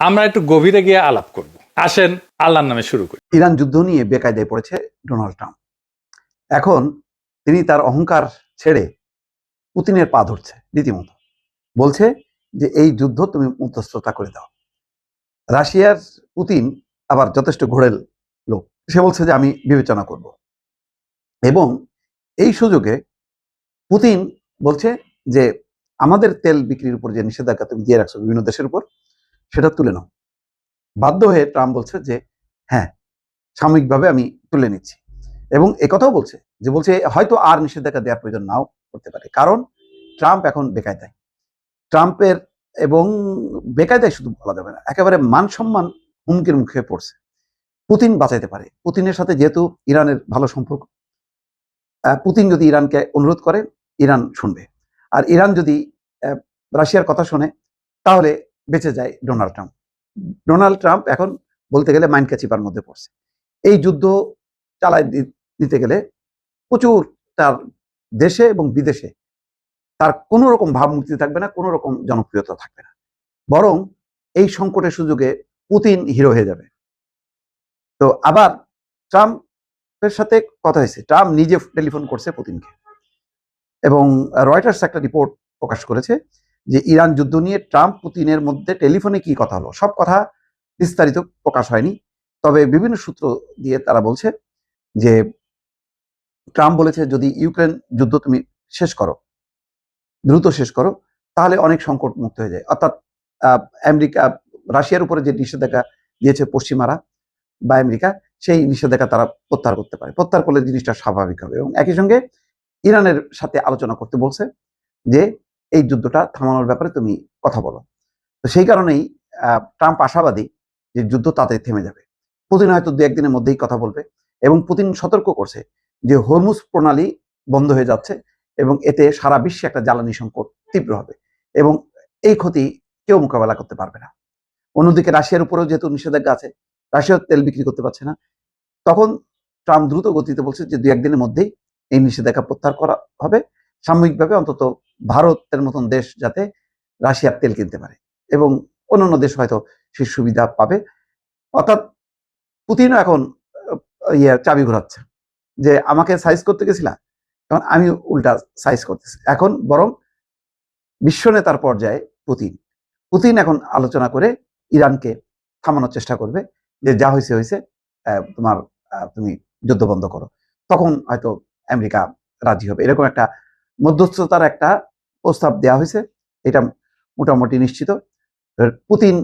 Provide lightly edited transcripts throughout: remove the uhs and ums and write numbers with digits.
আমরা একটু গভীরে গিয়ে আলাপ করব। আসেন আল্লাহর নামে শুরু করি। ইরান যুদ্ধ নিয়ে বেকায়দায় পড়েছে ডোনাল্ড ট্রাম্প। এখন তিনি তার অহংকার ছেড়ে পুতিনের পা ধরছে, রীতিমতো বলছে যে এই যুদ্ধ তুমি মধ্যস্থতা করে দাও। রাশিয়ার পুতিন আবার যথেষ্ট ঘোরেল লোক, সে বলছে যে আমি বিবেচনা করব। এবং এই সুযোগে পুতিন বলছে যে আমাদের তেল বিক্রির উপর যে নিষেধাজ্ঞা তুমি দিয়ে রাখছো বিভিন্ন দেশের উপর, সেটা তুলে নাও। বাধ্য হয়ে ট্রাম্প বলছে যে হ্যাঁ, সাময়িকভাবে আমি তুলে নিচ্ছি। এবং একথাও বলছে হয়তো আর নিষেধাজ্ঞা দেওয়ার প্রয়োজন নাও করতে পারে, কারণ ট্রাম্প এখন বেকায়দায়। ট্রাম্পের এবং বেকায়দায় শুধু বলা যাবে না, একেবারে মান সম্মান হুমকির মুখে পড়ছে। পুতিন বাঁচাইতে পারে, পুতিনের সাথে যেহেতু ইরানের ভালো সম্পর্ক, পুতিন যদি ইরানকে অনুরোধ করে ইরান শুনবে, আর ইরান যদি রাশিয়ার কথা শোনে তাহলে বেঁচে যায় ডোনাল্ড ট্রাম্প। ডোনাল্ড ট্রাম্প এখন বলতে গেলে মাইন্ড চিপার মধ্যে পড়ছে। এই যুদ্ধ চালায় দিতে গেলে প্রচুর তার দেশে এবং বিদেশে তার কোনো রকম ভাবমূর্তি থাকবে না, কোনো রকম জনপ্রিয়তা থাকবে না, বরং এই সংকটের সুযোগে পুতিন হিরো হয়ে যাবে। তো আবার ট্রাম্পের সাথে কথা হয়েছে, ট্রাম্প নিজে টেলিফোন করছে পুতিনকে, এবং রয়টার্স একটা রিপোর্ট প্রকাশ করেছে যে ইরান যুদ্ধ নিয়ে ট্রাম্প পুতিনের মধ্যে টেলিফোনে কি কথা হলো। সব কথা বিস্তারিত প্রকাশ হয়নি, তবে বিভিন্ন সূত্র দিয়ে তারা বলছে যে ট্রাম্প বলেছে যদি ইউক্রেন যুদ্ধ তুমি শেষ করো, দ্রুত শেষ করো, তাহলে অনেক সংকট মুক্ত হয়ে যায়। অর্থাৎ আমেরিকা রাশিয়ার উপরে যে নিষেধাজ্ঞা দিয়েছে পশ্চিমারা বা আমেরিকা, সেই নিষেধাজ্ঞা তারা প্রত্যাহার করতে পারে। প্রত্যাহার করলে জিনিসটা স্বাভাবিক হবে। এবং একই সঙ্গে ইরানের সাথে আলোচনা করতে বলছে যে এই যুদ্ধটা থামানোর ব্যাপারে তুমি কথা বলো। তো সেই কারণেই ট্রাম্প আশাবাদী যে যুদ্ধ তাড়াতাড়ি থেমে যাবে। পুতিন হয়তো দু একদিনের মধ্যেই কথা বলবে, এবং পুতিন সতর্ক করছে যে হরমুজ প্রণালী বন্ধ হয়ে যাচ্ছে এবং এতে সারা বিশ্বে একটা জ্বালানি সংকট তীব্র হবে এবং এই ক্ষতি কেউ মোকাবেলা করতে পারবে না। অন্যদিকে রাশিয়ার উপরেও যেহেতু নিষেধাজ্ঞা আছে, রাশিয়ার তেল বিক্রি করতে পারছে না, তখন ট্রাম্প দ্রুত গতিতে বলছে যে দু একদিনের মধ্যেই এই নিষেধাজ্ঞা প্রত্যাহার করা হবে, সাময়িকভাবে অন্তত ভারতের মতন দেশ যাতে রাশিয়ার তেল কিনতে পারে এবং অন্যান্য দেশ হয়তো সেই সুবিধা পাবে। অর্থাৎ পুতিনও এখন চাবি ঘোরাচ্ছে যে আমাকে সাইজ করতে গেছিলাম, এখন আমি উল্টা সাইজ করতেছি। এখন বরং বিশ্ব নেতার পর্যায়ে পুতিন এখন আলোচনা করে ইরানকে থামানোর চেষ্টা করবে যে যা হয়েছে হয়েছে, তুমি যুদ্ধ বন্ধ করো। তখন হয়তো আমেরিকা রাজি হবে, এরকম একটা মধ্যস্থতার একটা প্রস্তাব দেওয়া হয়েছে, এটা মোটামুটি নিশ্চিত। পুতিন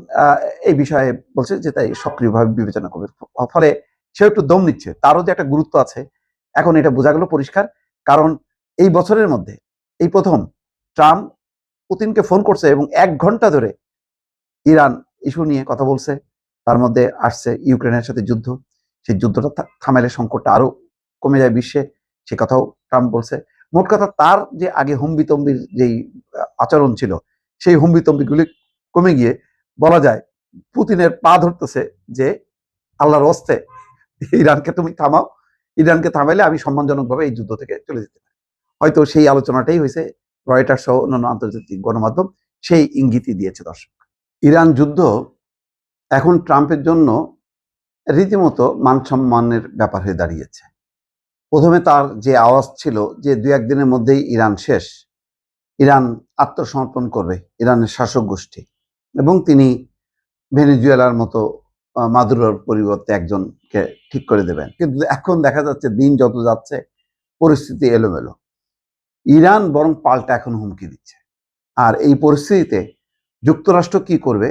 এই বিষয়ে বলছে যে তাই সক্রিয়ভাবে বিবেচনা করবে, ফলে সে একটু দম নিচ্ছে, তারও যে একটা গুরুত্ব আছে এখন এটা বোঝা গেল পরিষ্কার। কারণ এই বছরের মধ্যে এই প্রথম ট্রাম্প পুতিনকে ফোন করছে এবং 1 ঘন্টা ধরে ইরান ইস্যু নিয়ে কথা বলছে। তার মধ্যে আসছে ইউক্রেনের সাথে যুদ্ধ, সেই যুদ্ধটা থামাইলে সংকটটা আরো কমে যায় বিশ্বে, সে কথাও ট্রাম্প বলছে। মোট কথা তার যে আগে হুম্বিতম্বির যেই আচরণ ছিল, সেই হুম্বিতম্বিগুলি কমে গিয়ে বলা যায় পুতিনের পা ধরতেছে যে আল্লাহর হস্তে ইরানকে তুমি থামাও, ইরানকে থামাইলে আমি সম্মানজনকভাবে এই যুদ্ধ থেকে চলে যেতে পারি। হয়তো সেই আলোচনাটাই হয়েছে, রয়টার্স সহ অন্যান্য আন্তর্জাতিক গণমাধ্যম সেই ইঙ্গিতই দিয়েছে। দর্শক, ইরান যুদ্ধ এখন ট্রাম্পের জন্য রীতিমতো মান সম্মানের ব্যাপার হয়ে দাঁড়িয়েছে। প্রথমে তার যে আওয়াজ ছিল যে 2-1 দিনের মধ্যেই ইরান শেষ, ইরান আত্মসমর্পণ করবে ইরানের শাসক গোষ্ঠী, এবং তিনি ভেনেজুয়েলার মতো মাদুরোর পরিবর্তে একজনকে ঠিক করে দেবেন। কিন্তু এখন দেখা যাচ্ছে দিন যত যাচ্ছে পরিস্থিতি এলোমেলো, ইরান বরং পাল্টা এখন হুমকি দিচ্ছে। আর এই পরিস্থিতিতে যুক্তরাষ্ট্র কি করবে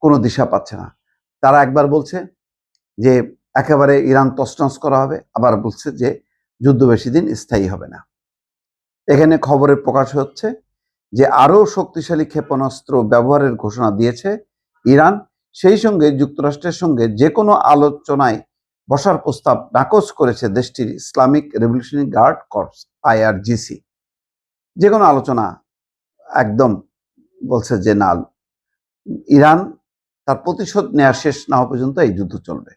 কোনো দিশা পাচ্ছে না। তারা একবার বলছে যে একেবারে ইরান তছনছ করা হবে, আবার বলছে যে যুদ্ধ বেশি দিন স্থায়ী হবে না। এখানে খবরের প্রকাশ হচ্ছে যে আরো শক্তিশালী ক্ষেপণাস্ত্র ব্যবহারের ঘোষণা দিয়েছে ইরান, সেই সঙ্গে যুক্তরাষ্ট্রের সঙ্গে যে কোনো আলোচনায় বসার প্রস্তাব নাকচ করেছে দেশটির Islamic Revolutionary Guard Corps IRGC। যে কোনো আলোচনা একদম বলছে যে না, ইরান তার প্রতিশোধ নেওয়া শেষ না হওয়া পর্যন্ত এই যুদ্ধ চলবে।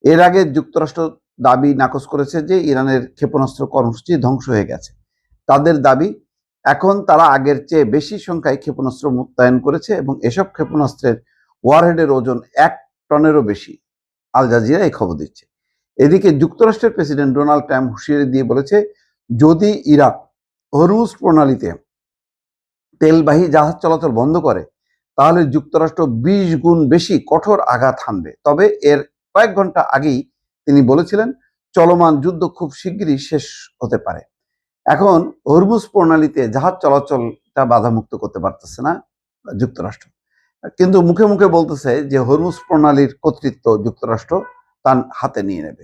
এর আগে যুক্তরাষ্ট্র দাবি নাকচ করেছে যে ইরানের ক্ষেপণাস্ত্র কর্মসূচি ধ্বংস হয়ে গেছে। তাদের দাবি এখন তারা আগের চেয়ে বেশি সংখ্যায় ক্ষেপণাস্ত্র মোতায়েন করেছে এবং এসব ক্ষেপণাস্ত্রের ওয়ারহেডের ওজন 1 টনেরও বেশি। আল জাজিরা এই খবর দিচ্ছে। এদিকে যুক্তরাষ্ট্রের প্রেসিডেন্ট ডোনাল্ড ট্রাম্প হুঁশিয়ারি দিয়ে বলেছে, যদি ইরাক হরমুজ প্রণালীতে তেলবাহী জাহাজ চলাচল বন্ধ করে তাহলে যুক্তরাষ্ট্র 20 গুণ বেশি কঠোর আঘাত হানবে। তবে এর কয়েক ঘন্টা আগেই তিনি বলেছিলেন, চলমান যুদ্ধ খুব শিগগিরই শেষ হতে পারে। এখন হরমুজ প্রণালীতে জাহাজ চলাচলটা বাধামুক্ত করতে পারতেছে না যুক্তরাষ্ট্র, কিন্তু মুখে মুখে বলতেছে যে হরমুজ প্রণালীর কর্তৃত্ব যুক্তরাষ্ট্র তার হাতে নিয়ে নেবে,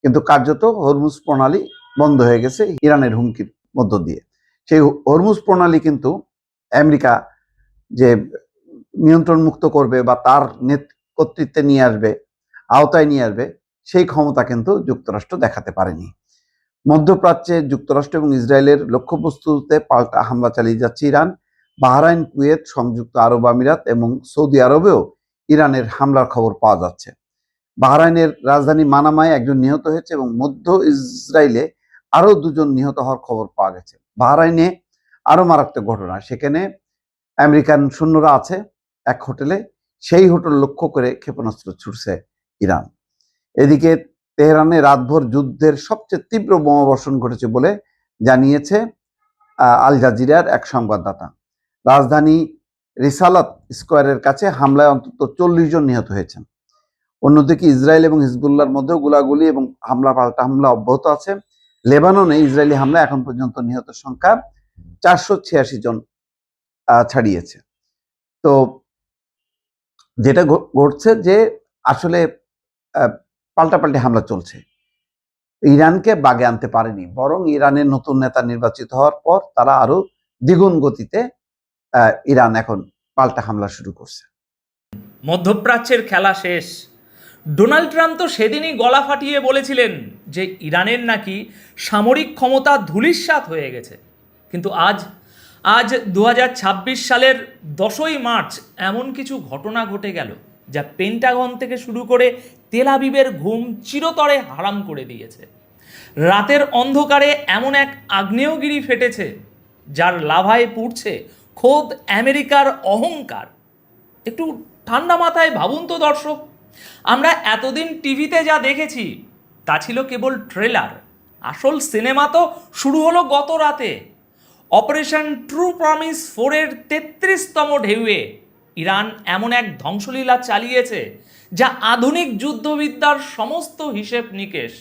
কিন্তু কার্যত হরমুজ প্রণালী বন্ধ হয়ে গেছে ইরানের হুমকির মধ্য দিয়ে। সেই হরমুজ প্রণালী কিন্তু আমেরিকা যে নিয়ন্ত্রণ মুক্ত করবে বা তার কর্তৃত্বে নিয়ে আসবে, আওতায় নিয়ে আসবে, সেই ক্ষমতা কিন্তু যুক্তরাষ্ট্র দেখাতে পারেনি। মধ্যপ্রাচ্যে যুক্তরাষ্ট্র এবং ইসরায়েলের লক্ষ্যবস্তুতে পাল্টা হামলা চালিয়ে যাচ্ছে ইরান। বাহরাইন, কুয়েত, সংযুক্ত আরব আমিরাত এবং সৌদি আরবেও ইরানের হামলার খবর পাওয়া যাচ্ছে। বাহরাইনের রাজধানী মানামায় একজন নিহত হয়েছে এবং মধ্য ইসরায়েলে আরো 2 জন নিহত হওয়ার খবর পাওয়া গেছে। বাহরাইনে আরো মারাত্মক ঘটনা, সেখানে আমেরিকান সৈন্যরা আছে এক হোটেলে, সেই হোটেল লক্ষ্য করে ক্ষেপণাস্ত্র ছুটছে ইরান। এদিকে তেহরানে রাতভর যুদ্ধের সবচেয়ে তীব্র বোমাবর্ষণ ঘটেছে বলে জানিয়েছে আল জাজিরার এক সংবাদদাতা। রাজধানী রিসালাত স্কোয়ারের কাছে হামলায় অন্তত 40 জন নিহত হয়েছেন। অন্যদিকে ইসরায়েল এবং হিজবুল্লাহর মধ্যেও গোলাগুলি এবং পাল্টা হামলা অব্যাহত আছে। লেবাননে ইসরায়েলি হামলা এখন পর্যন্ত নিহতের সংখ্যা 486 জন ছাড়িয়েছে। তো যেটা ঘটছে যে আসলে পাল্টাপাল্টি হামলা চলছে, ইরানকে বাগে আনতে পারেনি, বরং ইরানের নতুন নেতা নির্বাচিত হওয়ার পর তারা আরো দ্বিগুণ গতিতে ইরান এখন পাল্টা হামলা শুরু করছে। মধ্যপ্রাচ্যের খেলা শেষ। ডোনাল্ড ট্রাম্প তো সেদিনই গলা ফাটিয়ে বলেছিলেন যে ইরানের নাকি সামরিক ক্ষমতা ধূলিসাৎ হয়ে গেছে, কিন্তু আজ 2026 সালের 10ই মার্চ এমন কিছু ঘটনা ঘটে গেল যা পেন্টাগন থেকে শুরু করে তেল আবিবের ঘুম চিরতরে হারাম করে দিয়েছে। রাতের অন্ধকারে এমন এক আগ্নেয়গিরি ফেটেছে যার লাভায় পুড়ছে খোদ আমেরিকার অহংকার। একটু ঠান্ডা মাথায় ভাবুন তো দর্শক, আমরা এতদিন টিভিতে যা দেখেছি তা ছিল কেবল ট্রেলার। আসল সিনেমা তো শুরু হলো গত রাতে। অপারেশন ট্রু প্রমিস 4-এর 33তম ঢেউয়ে ইরান এমন এক ধ্বংসলীলা চালিয়েছে যা আধুনিক যুদ্ধবিদ্যার সমস্ত হিসেব নিকেশ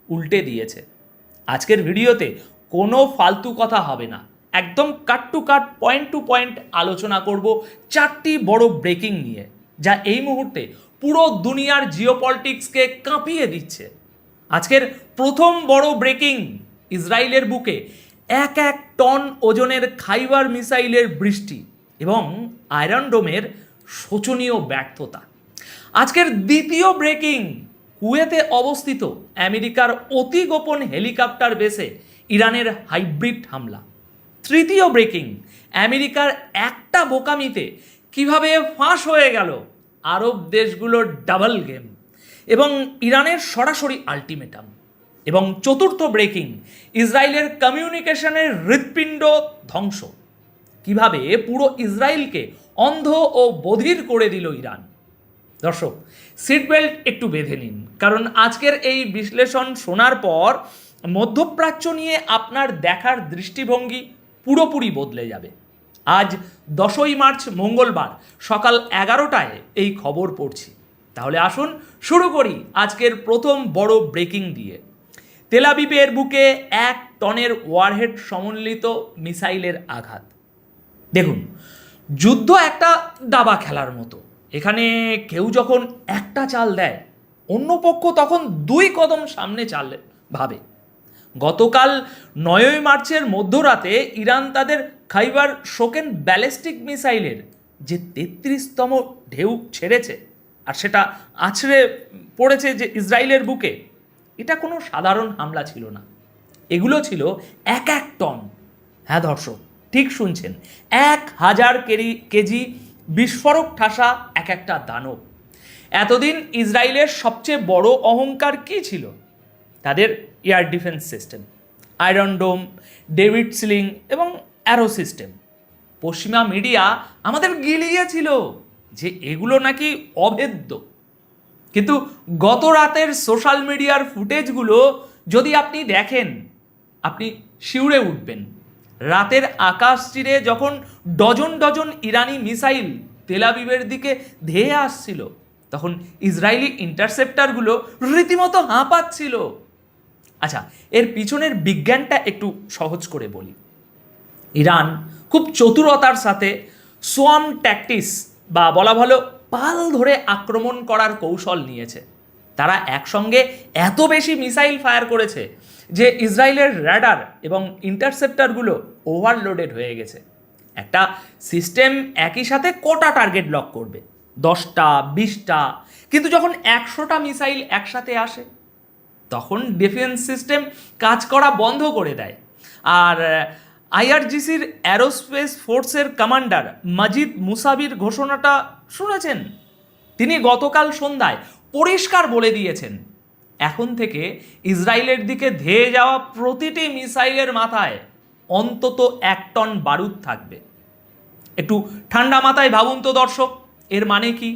উল্টে দিয়েছে। আজকের ভিডিওতে কোনো ফালতু কথা হবে না, একদম cut to cut, point to point আলোচনা করব 4টি বড় ব্রেকিং নিয়ে, যা এই মুহূর্তে পুরো দুনিয়ার জিওপলিটিক্সকে কাঁপিয়ে দিচ্ছে। আজকের প্রথম বড় ব্রেকিং, ইসরায়েলের বুকে 1 টন ওজনের খাইবার মিসাইলের বৃষ্টি এবং আয়রন ডোমের শোচনীয় ব্যর্থতা। আজকের দ্বিতীয় ব্রেকিং, কুয়েতে অবস্থিত আমেরিকার অতি গোপন হেলিকপ্টার বেসে ইরানের হাইব্রিড হামলা। তৃতীয় ব্রেকিং, আমেরিকার একটা বোকামিতে কিভাবে ফাঁস হয়ে গেল আরব দেশগুলোর ডাবল গেম এবং ইরানের সরাসরি আল্টিমেটাম। এবং চতুর্থ ব্রেকিং, ইসরায়েলের কমিউনিকেশনের হৃৎপিণ্ড ধ্বংস, কিভাবে পুরো ইসরায়েলকে অন্ধ ও বধির করে দিল ইরান। দর্শক, সিট বেল্ট একটু বেঁধে নিন, কারণ আজকের এই বিশ্লেষণ শোনার পর মধ্যপ্রাচ্য নিয়ে আপনার দেখার দৃষ্টিভঙ্গি পুরোপুরি বদলে যাবে। আজ 10ই মার্চ মঙ্গলবার সকাল 11টায় এই খবর পড়ছি। তাহলে আসুন শুরু করি আজকের প্রথম বড় ব্রেকিং দিয়ে। তেল আবিবের বুকে 1 টনের ওয়ারহেড সমন্বিত মিসাইলের আঘাত। দেখুন, যুদ্ধ একটা দাবা খেলার মতো। এখানে কেউ যখন একটা চাল দেয়, অন্য পক্ষ তখন 2 কদম সামনে চাল ভাবে। গতকাল 9ই মার্চের মধ্যরাতে ইরান তাদের খাইবার শোকেন ব্যালিস্টিক মিসাইলের যে 33তম ঢেউ ছেড়েছে, আর সেটা আছড়ে পড়েছে যে ইসরায়েলের বুকে, এটা কোনো সাধারণ হামলা ছিল না। এগুলো ছিল 1 টন, হ্যাঁ দর্শক ঠিক শুনছেন, 1000 কেজি বিস্ফোরক ঠাসা একটা দানব। এতদিন ইসরায়েলের সবচেয়ে বড় অহংকার কী ছিল? তাদের এয়ার ডিফেন্স সিস্টেম, আয়রন ডোম, ডেভিড সিলিং এবং অ্যারো সিস্টেম। পশ্চিমা মিডিয়া আমাদের গিলিয়েছিল যে এগুলো নাকি অভেদ্য। কিন্তু গত রাতের সোশ্যাল মিডিয়ার ফুটেজগুলো যদি আপনি দেখেন, আপনি শিউরে উঠবেন। রাতের আকাশ চিরে যখন ডজন ডজন ইরানি মিসাইল তেল আবিবের দিকে ধেয়ে আসছিল, তখন ইসরায়েলি ইন্টারসেপ্টারগুলো রীতিমতো হাঁপাচ্ছিল। আচ্ছা, এর পিছনের বিজ্ঞানটা একটু সহজ করে বলি। ইরান খুব চতুরতার সাথে সোয়াম ট্যাকটিস বা বলা ভালো পাল ধরে আক্রমণ করার কৌশল নিয়েছে। তারা একসঙ্গে এত বেশি মিসাইল ফায়ার করেছে যে ইসরায়েলের র্যাডার এবং ইন্টারসেপ্টারগুলো ওভারলোডেড হয়ে গেছে। একটা সিস্টেম একই সাথে কটা টার্গেট লক করবে? 10টা, 20টা। কিন্তু যখন 100টা মিসাইল একসাথে আসে, তখন ডিফেন্স সিস্টেম কাজ করা বন্ধ করে দেয়। আর আইআরজিসির অ্যারোস্পেস ফোর্সের কমান্ডার মাজিদ মুসাবির ঘোষণাটা শুনেছেন? তিনি গতকাল সন্ধ্যায় পরিষ্কার বলে দিয়েছেন, এখন থেকে ইসরায়েলের দিকে ধেয়ে যাওয়া প্রতিটি মিসাইলের মাথায় অন্তত 1 টন বারুদ থাকবে। একটু ঠান্ডা মাথায় ভাবুন তো দর্শক, এর মানে কি?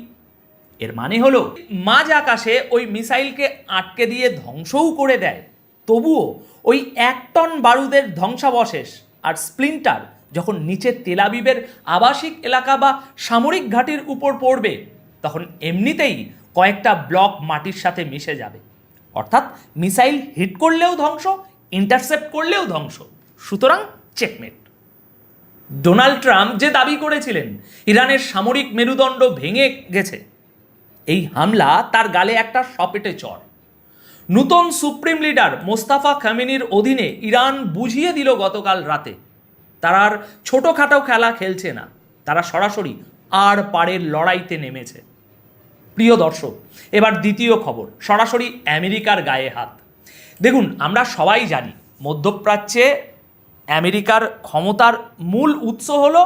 এর মানে হলো মাঝ আকাশে ওই মিসাইলকে আটকে দিয়ে ধ্বংসও করে দেয়, তবুও ওই 1 টন বারুদের ধ্বংসাবশেষ আর স্প্লিন্টার যখন নিচে তেল আবিবের আবাসিক এলাকা বা সামরিক ঘাঁটির উপর পড়বে, তখন এমনিতেই কয়েকটা ব্লক মাটির সাথে মিশে যাবে। অর্থাৎ মিসাইল হিট করলেও ধ্বংস, ইন্টারসেপ্ট করলেও ধ্বংস। সুতরাং চেকমেট। ডোনাল্ড ট্রাম্প যে দাবি করেছিলেন ইরানের সামরিক মেরুদণ্ড ভেঙে গেছে, এই হামলা তার গালে একটা সপেটে চড়। নূতন সুপ্রিম লিডার মোস্তাফা খামেনির অধীনে ইরান বুঝিয়ে দিল গতকাল রাতে তারা আর ছোটোখাটো খেলা খেলছে না, তারা সরাসরি আর পারের লড়াইতে নেমেছে। প্রিয় দর্শক, এবার দ্বিতীয় খবর, সরাসরি আমেরিকার গায়ে হাত। দেখুন, আমরা সবাই জানি মধ্যপ্রাচ্যে আমেরিকার ক্ষমতার মূল উৎস হলো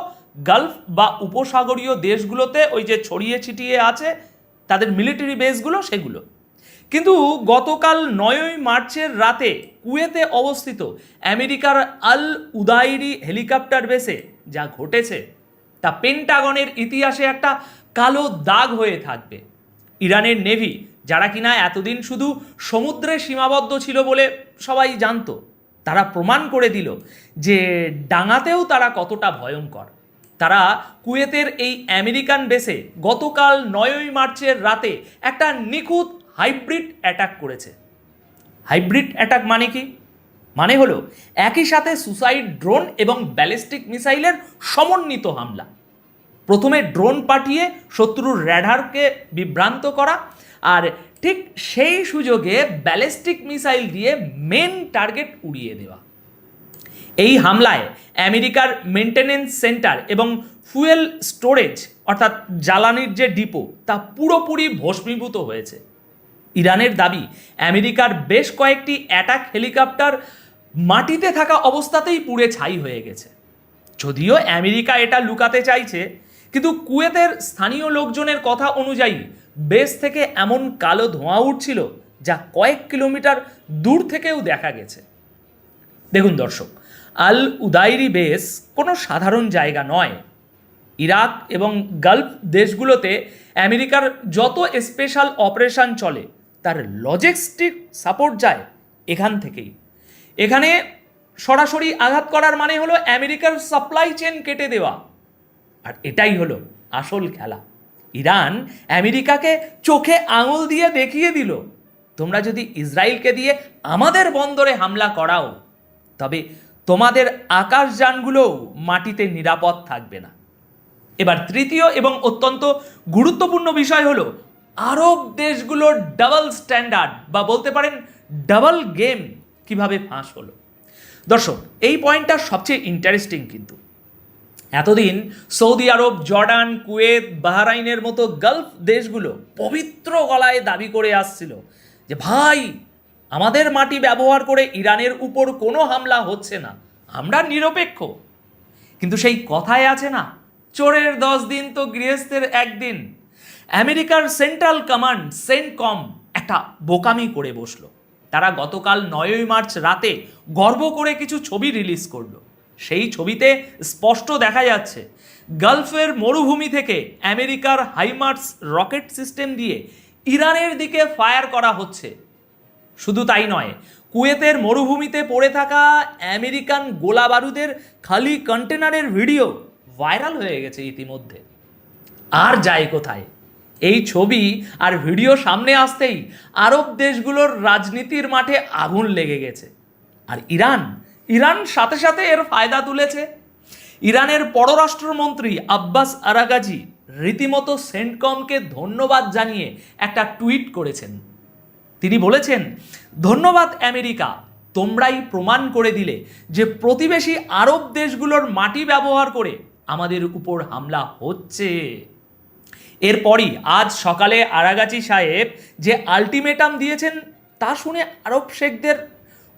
গালফ বা উপসাগরীয় দেশগুলোতে ওই যে ছড়িয়ে ছিটিয়ে আছে তাদের মিলিটারি বেসগুলো, সেগুলো। কিন্তু গতকাল 9ই মার্চের রাতে কুয়েতে অবস্থিত আমেরিকার আল উদাইরি হেলিকপ্টার বেসে যা ঘটেছে তা পেন্টাগনের ইতিহাসে একটা কালো দাগ হয়ে থাকবে। ইরানের নেভি, যারা কিনা এতদিন শুধু সমুদ্রে সীমাবদ্ধ ছিল বলে সবাই জানতো, তারা প্রমাণ করে দিল যে ডাঙাতেও তারা কতটা ভয়ঙ্কর। তারা কুয়েতের এই আমেরিকান বেসে গতকাল 9ই মার্চের রাতে একটা নিখুঁত হাইব্রিড অ্যাটাক করেছে। হাইব্রিড অ্যাটাক মানে কি? মানে হলো একই সাথে সুসাইড ড্রোন এবং ব্যালিস্টিক মিসাইলের সমন্বিত হামলা। প্রথমে ড্রোন পাঠিয়ে শত্রুর র্যাডারকে বিভ্রান্ত করা, আর ঠিক সেই সুযোগে ব্যালিস্টিক মিসাইল দিয়ে মেন টার্গেট উড়িয়ে দেওয়া। এই হামলায় আমেরিকার মেনটেনেন্স সেন্টার এবং ফুয়েল স্টোরেজ অর্থাৎ জ্বালানির যে ডিপো তা পুরোপুরি ভস্মীভূত হয়েছে। ইরানের দাবি, আমেরিকার বেশ কয়েকটি অ্যাটাক হেলিকপ্টার মাটিতে থাকা অবস্থাতেই পুড়ে ছাই হয়ে গেছে। যদিও আমেরিকা এটা লুকাতে চাইছে, কিন্তু কুয়েতের স্থানীয় লোকজনের কথা অনুযায়ী বেস থেকে এমন কালো ধোঁয়া উঠছিল যা কয়েক কিলোমিটার দূর থেকেও দেখা গেছে। দেখুন দর্শক, আল উদাইরি বেস কোনো সাধারণ জায়গা নয়। ইরাক এবং গালফ দেশগুলোতে আমেরিকার যত স্পেশাল অপারেশন চলে তার লজিস্টিক সাপোর্ট যায় এখান থেকেই। এখানে সরাসরি আঘাত করার মানে হলো আমেরিকার সাপ্লাই চেন কেটে দেওয়া। আর এটাই হলো আসল খেলা। ইরান আমেরিকাকে চোখে আঙুল দিয়ে দেখিয়ে দিল, তোমরা যদি ইসরায়েলকে দিয়ে আমাদের বন্দরে হামলা করাও, তবে তোমাদের আকাশযানগুলোও মাটিতে নিরাপদ থাকবে না। এবার তৃতীয় এবং অত্যন্ত গুরুত্বপূর্ণ বিষয় হলো আরব দেশগুলোর ডাবল স্ট্যান্ডার্ড বা বলতে পারেন ডাবল গেম কিভাবে ফাঁস হলো। দর্শক, এই পয়েন্টটা সবচেয়ে ইন্টারেস্টিং। কিন্তু এতদিন সৌদি আরব, জর্ডান, কুয়েত, বাহরাইনের মতো গালফ দেশগুলো পবিত্র গলায় দাবি করে আসছিল যে ভাই, আমাদের মাটি ব্যবহার করে ইরানের উপর কোনো হামলা হচ্ছে না, আমরা নিরপেক্ষ। কিন্তু সেই কথায় আছে না, চোরের 10 দিন তো গৃহস্থের 1 দিন। আমেরিকার সেন্ট্রাল কমান্ড সেন্টকম একটা বোকামি করে বসলো। তারা গতকাল 9ই মার্চ রাতে গর্ব করে কিছু ছবি রিলিজ করলো। সেই ছবিতে স্পষ্ট দেখা যাচ্ছে গালফের মরুভূমি থেকে আমেরিকার হাইমার্স রকেট সিস্টেম দিয়ে ইরানের দিকে ফায়ার করা হচ্ছে। শুধু তাই নয়, কুয়েতের মরুভূমিতে পড়ে থাকা আমেরিকান গোলা বারুদের খালি কন্টেনারের ভিডিও ভাইরাল হয়ে গেছে ইতিমধ্যে। আর যায় কোথায়? এই ছবি আর ভিডিও সামনে আসতেই আরব দেশগুলোর রাজনীতির মাঠে আগুন লেগে গেছে। আর ইরান সাথে সাথে এর ফায়দা তুলেছে। ইরানের পররাষ্ট্রমন্ত্রী আব্বাস আরাগাজি রীতিমতো সেন্টকমকে ধন্যবাদ জানিয়ে একটা টুইট করেছেন। তিনি বলেছেন, ধন্যবাদ আমেরিকা, তোমরাই প্রমাণ করে দিলে যে প্রতিবেশী আরব দেশগুলোর মাটি ব্যবহার করে আমাদের উপর হামলা হচ্ছে। এরপরই আজ সকালে আরাগাচি সাহেব যে আলটিমেটাম দিয়েছেন তা শুনে আরব শেখদের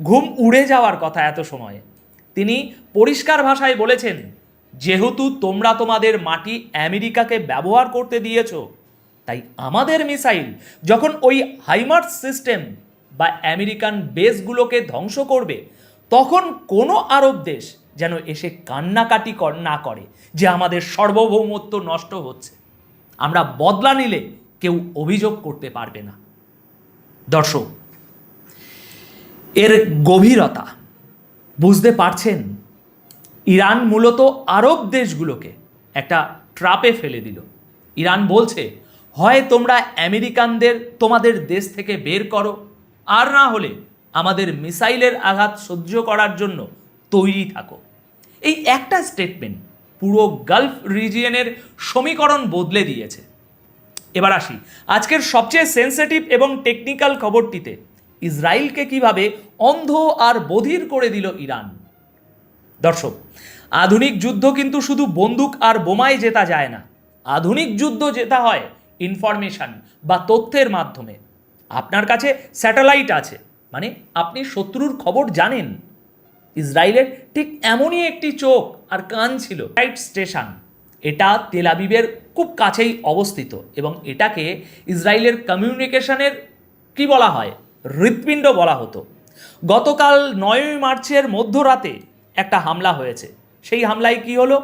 ঘুম উড়ে যাওয়ার কথা। এত সময়ে তিনি পরিষ্কার ভাষায় বলেছেন, যেহেতু তোমরা তোমাদের মাটি আমেরিকাকে ব্যবহার করতে দিয়েছো, তাই আমাদের মিসাইল যখন ওই হাইমার্স সিস্টেম বা আমেরিকান বেসগুলোকে ধ্বংস করবে, তখন কোনো আরব দেশ যেন এসে কান্নাকাটি না করে যে আমাদের সার্বভৌমত্ব নষ্ট হচ্ছে। আমরা বদলা নিলে কেউ অভিযোগ করতে পারবে না। দর্শক, এর গভীরতা বুঝতে পারছেন? ইরান মূলত আরব দেশগুলোকে একটা ট্রাপে ফেলে দিল। ইরান বলছে, হয় তোমরা আমেরিকানদের তোমাদের দেশ থেকে বের করো, আর না হলে আমাদের মিসাইলের আঘাত সহ্য করার জন্য তৈরি থাকো। এই একটা স্টেটমেন্ট পুরো গালফ রিজিয়নের সমীকরণ বদলে দিয়েছে। এবার আসি আজকের সবচেয়ে সেন্সিটিভ এবং টেকনিক্যাল খবরটিতে। ইসরায়েলকে কিভাবে অন্ধ আর বধির করে দিল ইরান। দর্শক, আধুনিক যুদ্ধ কিন্তু শুধু বন্দুক আর বোমায় জেতা যায় না। আধুনিক যুদ্ধ জেতা হয় ইনফরমেশন বা তথ্যের মাধ্যমে। আপনার কাছে স্যাটেলাইট আছে, মানে আপনি শত্রুর খবর জানেন। ইসরায়েলের ঠিক এমনই একটি চোখ আর কান ছিল রাইট স্টেশন। এটা তেল আবিবের খুব কাছেই অবস্থিত এবং এটাকে ইসরায়েলের কমিউনিকেশনের কি বলা হয়, হৃৎপিণ্ড বলা হতো। গতকাল 9 মার্চের মধ্যরাতে একটা হামলা হয়েছে। সেই হামলায় কি হলো?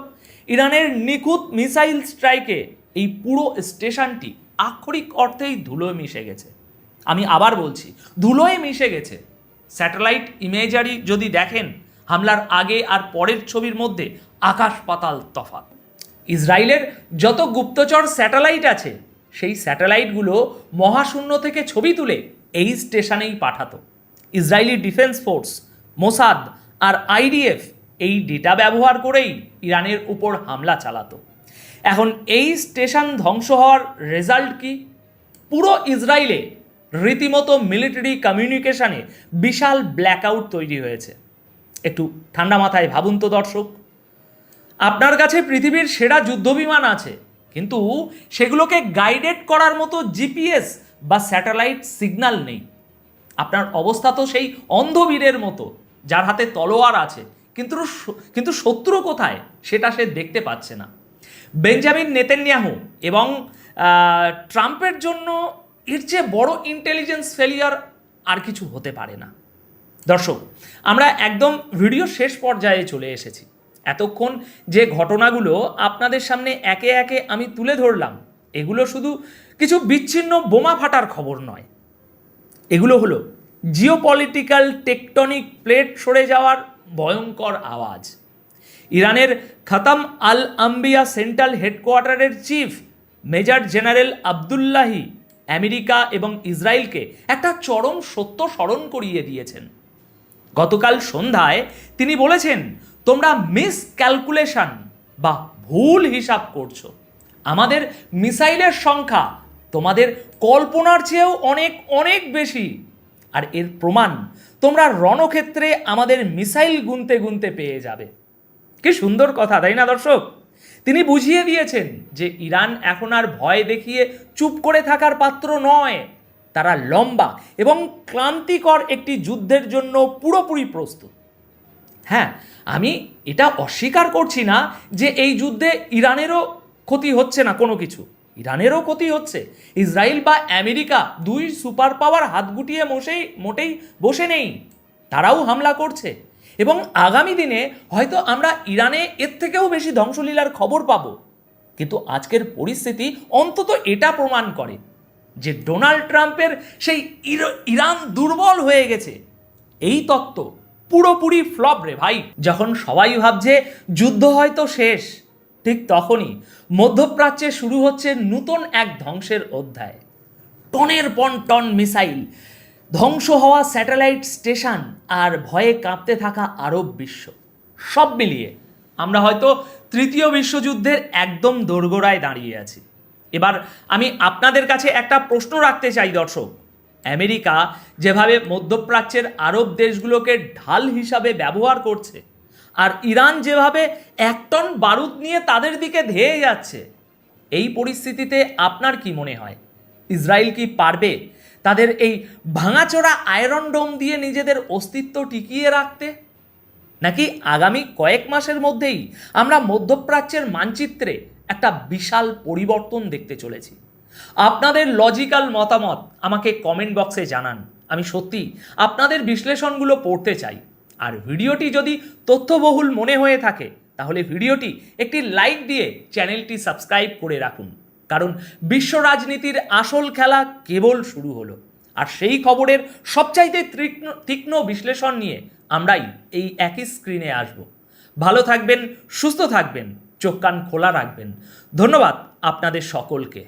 ইরানের নিখুঁত মিসাইল স্ট্রাইকে এই পুরো স্টেশনটি আক্ষরিক অর্থেই ধুলোয় মিশে গেছে। আমি আবার বলছি, ধুলোয় মিশে গেছে। স্যাটেলাইট ইমেজারি যদি দেখেন, হামলার আগে আর পরের ছবির মধ্যে আকাশ পাতাল তফাৎ। ইসরায়েলের যত গুপ্তচর স্যাটেলাইট আছে, সেই স্যাটেলাইটগুলো মহাশূন্য থেকে ছবি তুলে এই স্টেশনেই পাঠাতো। ইসরায়েলি ডিফেন্স ফোর্স, মোসাদ আর আইডিএফ এই ডেটা ব্যবহার করেই ইরানের উপর হামলা চালাতো। এখন এই স্টেশন ধ্বংস হওয়ার রেজাল্ট কি? পুরো ইসরায়েলে রীতিমতো মিলিটারি কমিউনিকেশনে বিশাল ব্ল্যাকআউট তৈরি হয়েছে। একটু ঠান্ডা মাথায় ভাবুন তো দর্শক, আপনার কাছে পৃথিবীর সেরা যুদ্ধবিমান আছে, কিন্তু সেগুলোকে গাইডেড করার মতো জিপিএস বা স্যাটেলাইট সিগন্যাল নেই। আপনার অবস্থা তো সেই অন্ধবীরের মতো, যার হাতে তলোয়ার আছে কিন্তু শত্রু কোথায় সেটা সে দেখতে পাচ্ছে না। বেঞ্জামিন নেতানিয়াহু এবং ট্রাম্পের জন্য এর চেয়ে বড় ইন্টেলিজেন্স ফেলিয়ার আর কিছু হতে পারে না। দর্শক, আমরা একদম ভিডিও শেষ পর্যায়ে চলে এসেছি। এতক্ষণ যে ঘটনাগুলো আপনাদের সামনে একে একে আমি তুলে ধরলাম, এগুলো শুধু কিছু বিচ্ছিন্ন বোমা ফাটার খবর নয়। এগুলো হলো জিওপলিটিক্যাল টেকটনিক প্লেট সরে যাওয়ার ভয়ঙ্কর আওয়াজ। ইরানের খতম আল আম্বিয়া সেন্ট্রাল হেডকোয়ার্টারের chief major general Abdullahi America এবং ইসরায়েলকে একটা চরম সত্য স্মরণ করিয়ে দিয়েছেন। গতকাল সন্ধ্যায় তিনি বলেছেন, তোমরা মিস ক্যালকুলেশন বা ভুল হিসাব করছো। আমাদের মিসাইলের সংখ্যা তোমাদের কল্পনার চেয়েও অনেক অনেক বেশি। আর এর প্রমাণ তোমরা রণক্ষেত্রে আমাদের মিসাইল গুনতে গুনতে পেয়ে যাবে। কি সুন্দর কথা, তাই না দর্শক? তিনি বুঝিয়ে দিয়েছেন যে ইরান এখন আর ভয় দেখিয়ে চুপ করে থাকার পাত্র নয়। তারা লম্বা এবং ক্লান্তিকর একটি যুদ্ধের জন্য পুরোপুরি প্রস্তুত। হ্যাঁ, আমি এটা অস্বীকার করছি না যে এই যুদ্ধে ইরানেরও ক্ষতি হচ্ছে না, কোনো কিছু। ইরানেরও ক্ষতি হচ্ছে। ইসরায়েল বা আমেরিকা দুই সুপার পাওয়ার হাত গুটিয়ে মোটেই বসে নেই, তারাও হামলা করছে। এবং আগামী দিনে হয়তো আমরা ইরানে এর থেকেও বেশি ধ্বংসলীলার খবর পাবো। কিন্তু আজকের পরিস্থিতি অন্তত এটা প্রমাণ করে যে ডোনাল্ড ট্রাম্পের সেই ইরান দুর্বল হয়ে গেছে এই তত্ত্ব পুরোপুরি ফ্লপ রে ভাই। যখন সবাই ভাবছে যুদ্ধ হয়তো শেষ, ঠিক তখনই মধ্যপ্রাচ্যে শুরু হচ্ছে নতুন এক ধ্বংসের অধ্যায়। টনের পর টন মিসাইল, ধ্বংস হওয়া স্যাটেলাইট স্টেশন আর ভয়ে কাঁপতে থাকা আরব বিশ্ব, সব মিলিয়ে আমরা হয়তো তৃতীয় বিশ্বযুদ্ধের একদম দোরগোড়ায় দাঁড়িয়ে আছি। এবার আমি আপনাদের কাছে একটা প্রশ্ন রাখতে চাই দর্শক, আমেরিকা যেভাবে মধ্যপ্রাচ্যের আরব দেশগুলোকে ঢাল হিসাবে ব্যবহার করছে, আর ইরান যেভাবে 1 টন বারুদ নিয়ে তাদের দিকে ধেয়ে যাচ্ছে, এই পরিস্থিতিতে আপনার কি মনে হয় ইসরায়েল কি পারবে তাদের এই ভাঙাচোরা আয়রন ডোম দিয়ে নিজেদের অস্তিত্ব টিকিয়ে রাখতে? নাকি আগামী কয়েক মাসের মধ্যেই আমরা মধ্যপ্রাচ্যের মানচিত্রে একটা বিশাল পরিবর্তন দেখতে চলেছি? আপনাদের লজিক্যাল মতামত আমাকে কমেন্ট বক্সে জানান। আমি সত্যি আপনাদের বিশ্লেষণগুলো পড়তে চাই। আর ভিডিওটি যদি তথ্যবহুল মনে হয়ে থাকে তাহলে ভিডিওটি একটি লাইক দিয়ে চ্যানেলটি সাবস্ক্রাইব করে রাখুন, কারণ বিশ্ব রাজনীতির আসল খেলা কেবল শুরু হলো। আর সেই খবরের সবচাইতে তীক্ষ্ণ বিশ্লেষণ নিয়ে আমরাই এই একই স্ক্রিনে আসব। ভালো থাকবেন, সুস্থ থাকবেন, চোখ কান খোলা রাখবেন। ধন্যবাদ আপনাদের সকলকে।